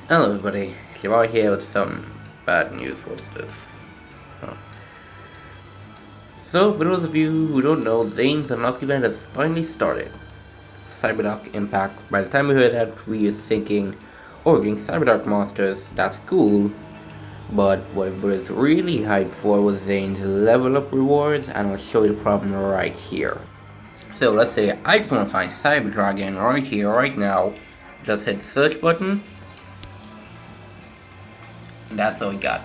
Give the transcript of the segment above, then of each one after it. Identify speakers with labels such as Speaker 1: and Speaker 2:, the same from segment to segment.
Speaker 1: Hello everybody, Kibar here with some bad news. What's this? Oh. So, for those of you who don't know, Zane's Unlock event has finally started. Cyberdark Impact. By the time we heard that, we were thinking, oh, we're getting Cyberdark monsters, that's cool. But what it was really hyped for was Zane's level up rewards, and I'll show you the problem right here. So, let's say I just want to find Cyber Dragon right here, right now. Just hit the search button. That's all we got.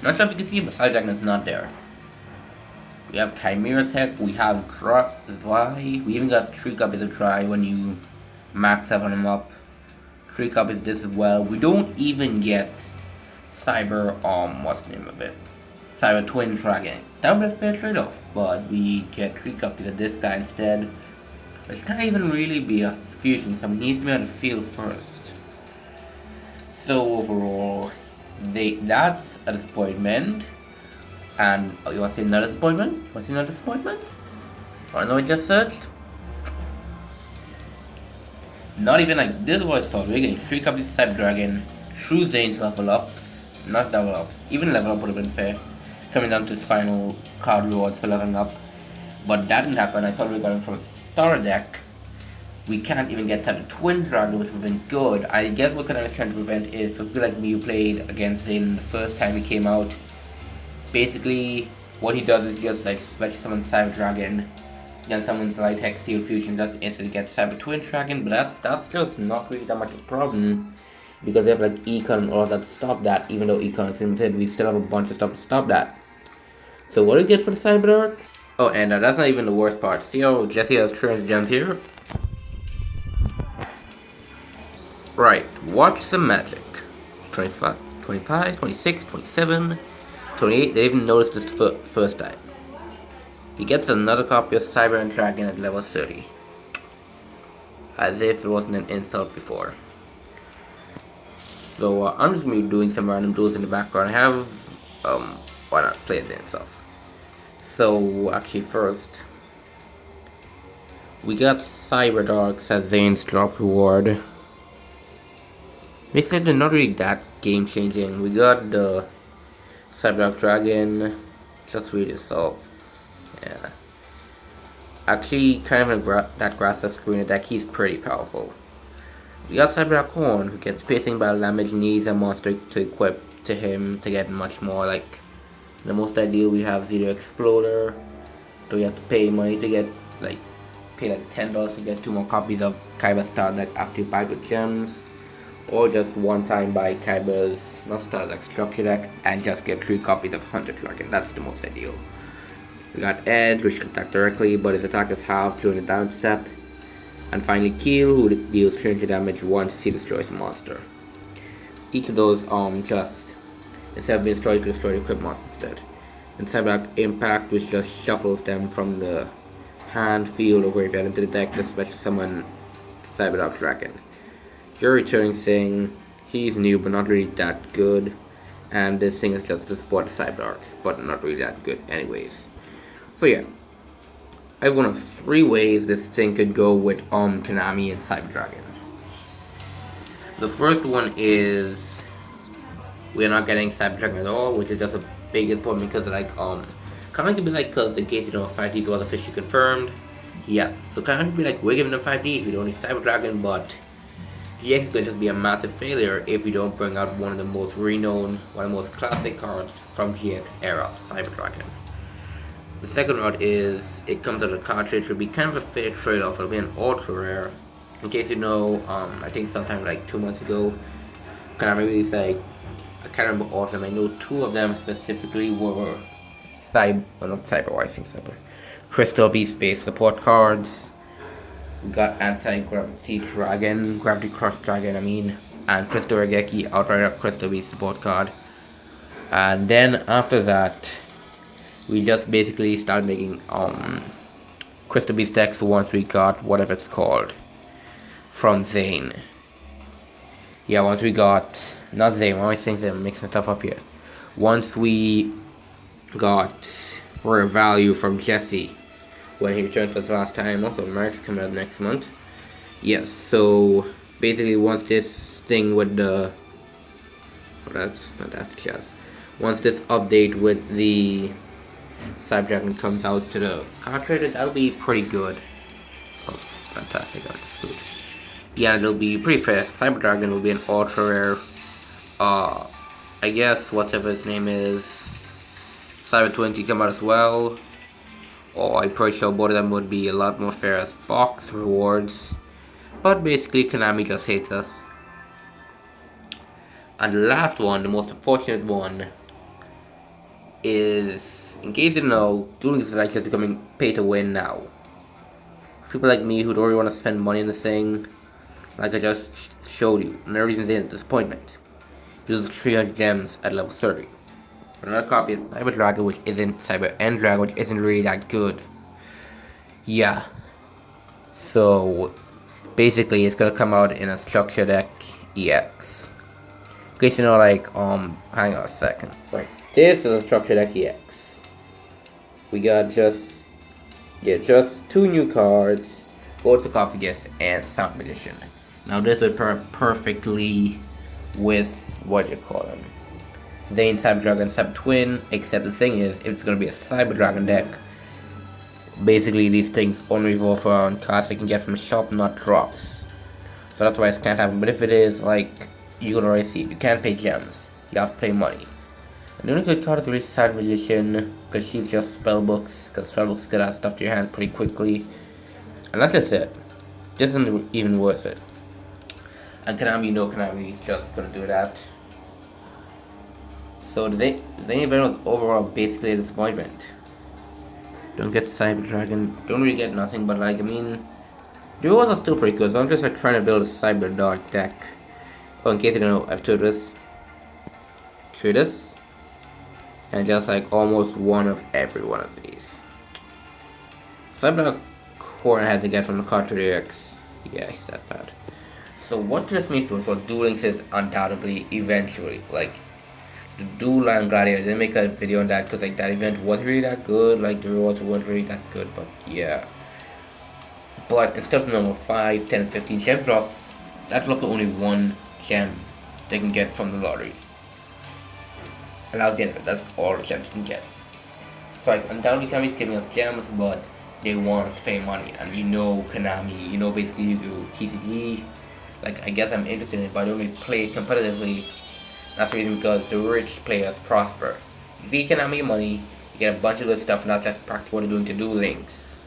Speaker 1: Not sure if you can see, but Cyber Dragon is not there. We have Chimera Tech, we have Dry, we even got 3 copies of Dry when you max 7 them up. 3 copies of this as well. We don't even get Cyber, what's the name of it? Cyber Twin Dragon. That would be a fair trade-off, but we get 3 copies of this guy instead. Which can't even really be a fusion, so it needs to be on the field first. So overall, that's a disappointment. And you want to see another disappointment? Want to see another disappointment? I know I just searched. Not even like this is what I thought. We're getting 3 copies of Cyber Dragon, through Zane's level ups, not level ups. Even level up would have been fair. Coming down to his final card rewards for leveling up. But that didn't happen. I thought we got him from a starter deck. We can't even get Cyber Twin Dragon, which would have been good. I guess what I was trying to prevent is for people like me who played against Zane the first time he came out. Basically, what he does is just like special summon Cyber Dragon, then summons Light Hex Seal Fusion, just instantly get Cyber Twin Dragon, but that's just not really that much of a problem, because they have like Econ and all that to stop that. Even though Econ is limited, we still have a bunch of stuff to stop that. So what do we get for the Cyberdark? Oh, and that's not even the worst part. See how Jesse has turned gems here? Right, watch the magic. 25, 25, 26, 27... 28, they even noticed this first time. He gets another copy of Cyber Dragon at level 30. As if it wasn't an insult before. So I'm just going to be doing some random duels in the background. I have, why not play it itself. So actually first, we got Cyberdarks as Zane's drop reward. Makes it not really that game changing. We got the Cyberdark Dragon, just read itself. Yeah. Actually, kind of that grass that's green deck, he's pretty powerful. We got Cyberdark Horn, who gets piercing battle damage, needs a monster to equip to him to get much more. Like, the most ideal we have is either Exploder, so you have to pay money to get, like, pay like $10 to get 2 more copies of Kaiba Star that after you buy with gems. Or just one time buy Kaiba's Nostalgic Structure deck and just get 3 copies of Hunter Dragon. That's the most ideal. We got Edge, which can attack directly, but his attack is halved during the down step. And finally Keel, who deals 300 damage once he destroys a monster. Each of those just, instead of being destroyed, to destroy the equipped monster instead. And Cyberdark Impact, which just shuffles them from the hand, field, or graveyard into the deck to special summon Cyberdark Dragon. Your returning thing, he's new but not really that good, and this thing is just to support Cyberdarks, but not really that good anyways. So yeah, I have one of 3 ways this thing could go with Konami and Cyber Dragon. The first one is we're not getting Cyber Dragon at all, which is just a big disappointment because like Konami could be like, because in case you don't know 5Ds was officially confirmed. Yeah, so Konami could be like, we're giving them 5Ds, we don't need Cyber Dragon, but GX is going to just be a massive failure if we don't bring out one of the most renowned, one of the most classic cards from GX era, Cyber Dragon. The second route is, it comes out of the cartridge, it will be kind of a fair trade-off, it'll be an ultra rare. In case you know, I think sometime like 2 months ago, Konami released like, I can't remember all of them, I know 2 of them specifically were Crystal Beast based support cards. We got Anti-Gravity Dragon, Gravity Crush Dragon, and Crystal Regeki, outright Crystal Beast support card. And then after that, we just basically started making Crystal Beast decks once we got whatever it's called from Zane. Yeah, once we got, not Zane, one of these things that I'm mixing stuff up here. Once we got Rare Value from Jesse when he returns for the last time. Also, Mark's coming out next month. Yes, so basically once this thing with the That's fantastic, yes. Once this update with the Cyber Dragon comes out to the card trader, that'll be pretty good. Oh, fantastic, food. Yeah, it'll be pretty fair. Cyber Dragon will be an ultra rare. I guess whatever his name is, Cyber 20 come out as well. Oh, I'm pretty sure both of them would be a lot more fair as box rewards. But basically, Konami just hates us. And the last one, the most unfortunate one, is, in case you didn't know, Duel Links is like just becoming pay to win now. People like me who don't really want to spend money on this thing, like I just showed you, and the reason is disappointment. Use 300 gems at level 30. Another copy of Cyber Droggo, which isn't Cyber and Droggo, which isn't really that good. Yeah. So basically it's gonna come out in a structure deck EX. In case you know, like, hang on a second. Right. This is a structure deck EX. We got just 2 new cards, Gold Sarcophagus and Sound Magician. Now this would pair perfectly with what you call them. They ain't Cyber Dragon Cyber Twin, except the thing is, if it's gonna be a Cyber Dragon deck, basically these things only revolve around cards they can get from the shop, not drops. So that's why it can't happen. But if it is, like, you can already see, you can't pay gems, you have to pay money. And the only good card is really Cyber Magician, because she's just spellbooks, because spellbooks get that stuff to your hand pretty quickly. And that's just it. This isn't even worth it. And Konami, you know Konami is just gonna do that. So the event was overall basically a disappointment. Don't get Cyber Dragon, don't really get nothing, but like, I mean, the rewards are still pretty good, so I'm just like trying to build a Cyber Dark deck. Oh, in case you don't know, I've tried this, and just like almost one of every one of these. Cyber Dark Core I had to get from the Cartridge X. Yeah, it's that bad. So what this means for Duel Links is undoubtedly eventually, like, the Duel Line Gladiator, they make a video on that because like that event wasn't really that good, like the rewards weren't really that good, but yeah. But instead of normal 5, 10, 15 gem drops, that's up to only 1 gem they can get from the lottery. Allows the end, that's all the gems you can get. So like undoubtedly Konami's giving us gems, but they want us to pay money, and you know Konami, you know basically you do TCG. Like, I guess I'm interested in it, but I don't really play it competitively. That's the reason, because the rich players prosper. If you can have your money, you get a bunch of good stuff, not just practice what you're doing to Duel Links.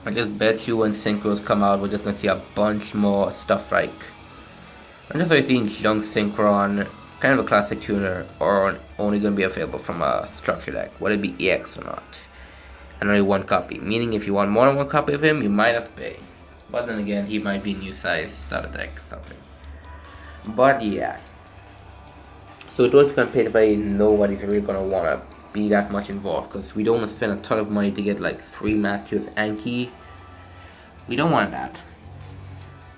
Speaker 1: I just bet you when Synchros come out, we're just gonna see a bunch more stuff like, I'm just already seeing Junk Synchron, kind of a classic tuner, or only gonna be available from a structure deck, whether it be EX or not. And only 1 copy, meaning if you want more than 1 copy of him, you might have to pay. But then again, he might be new size starter deck or something. But yeah. So don't you can pay to play, nobody's really gonna wanna be that much involved, because we don't wanna spend a ton of money to get like 3 Masters Anki. We don't want that.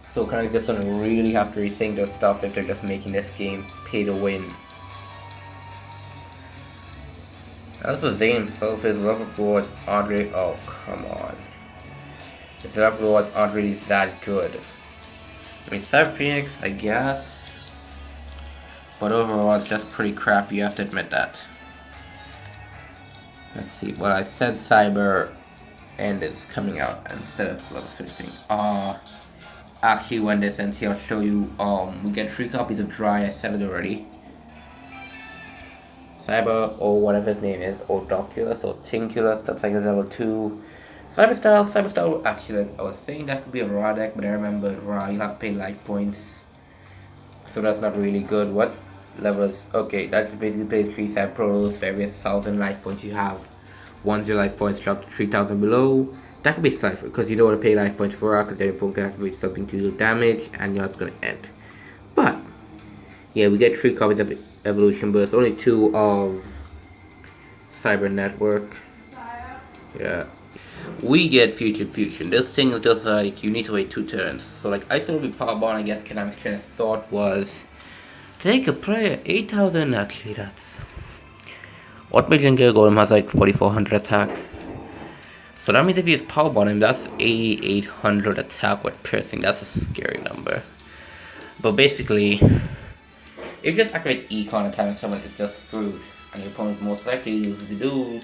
Speaker 1: So kind of just gonna really have to rethink their stuff if they're just making this game pay to win. Also, Zane himself, his love rewards aren't really, oh come on. His love rewards aren't really that good. I mean, Cyber Phoenix, I guess. But overall, it's just pretty crap, you have to admit that. Let's see, well, I said Cyber End is coming out instead of level finishing. Actually, when this ends here, I'll show you, we get 3 copies of Dry, I said it already. Cyber, or whatever his name is, or Doculus, or Tinculus, that's like a level 2. Cyber Style, actually, like, I was saying that could be a raw deck, but I remember raw, you have to pay life points. So that's not really good. What level is, okay, that basically plays 3 Cyber Pros for every 1,000 life points you have. Once your life points drop to 3,000 below, that could be Cypher, because you don't want to pay life points for raw, because then your opponent can activate something to do damage, and you're not going to end. But, yeah, we get 3 copies of Evolution Burst, only 2 of Cyber Network. Yeah. We get Future Fusion. This thing is just like, you need to wait 2 turns. So like, I still be Power Bond, I guess Konami's train of thought was, take a player, 8,000, actually that's, what million gear golem has like 4,400 attack. So that means if you use Power Bond him, that's 8,800 attack with piercing, that's a scary number. But basically, If you just activate Econ at time someone is just screwed, and your opponent most likely loses the duel.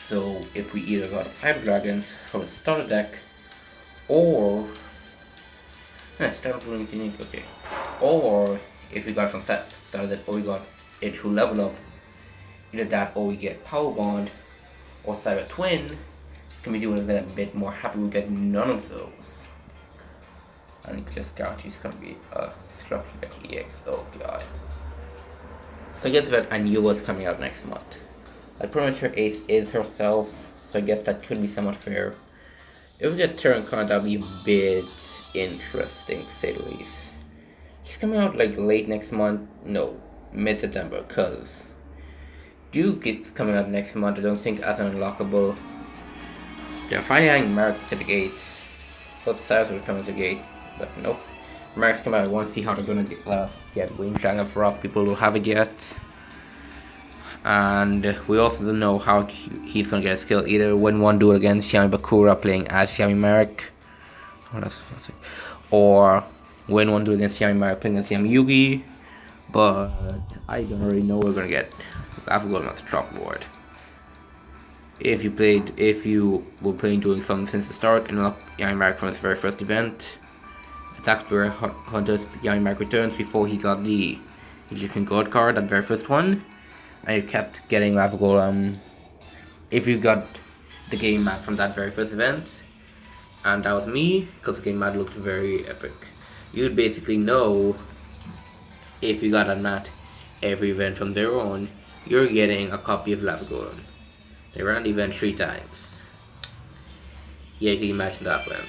Speaker 1: So if we either got Cyber Dragons from the starter deck, or starter Dragons unique, okay. Or if we got it from starter deck, or we got it through level up, either that or we get Power Bond or Cyber Twin, can be doing a bit more happy we get none of those. And just guarantee it's gonna be a structure EX, oh god. So I guess that I knew was coming out next month. Like pretty much her ace is herself, so I guess that could be somewhat fair. If we get Terran card, that'd be a bit interesting to say the least. He's coming out like late next month, no, mid-September, cause Duke is coming out next month, I don't think as an unlockable. They're firing Mark to the gate, so the Cyrus will come to the gate, but nope. Mark's coming out, I want to see how they're gonna get Wing Shanger for off people who have it yet. And we also don't know how he's gonna get a skill, either win one duel against Xiami Bakura playing as Xiami Marek, or win one duel against Xiami Marek playing as Xiami Yugi, but I don't really know what we're gonna get. I've got on the chalkboard. If you were playing doing something since the start and unlock Xiami Marek from his very first event, attacked where Hunter's Xiami Marek returns before he got the Egyptian God card, that very first one. And you kept getting Lava Golem if you got the game mat from that very first event. And that was me, because the game mat looked very epic. You'd basically know if you got a mat every event from there on, you're getting a copy of Lava Golem. They ran the event 3 times. Yeah, you can imagine that went.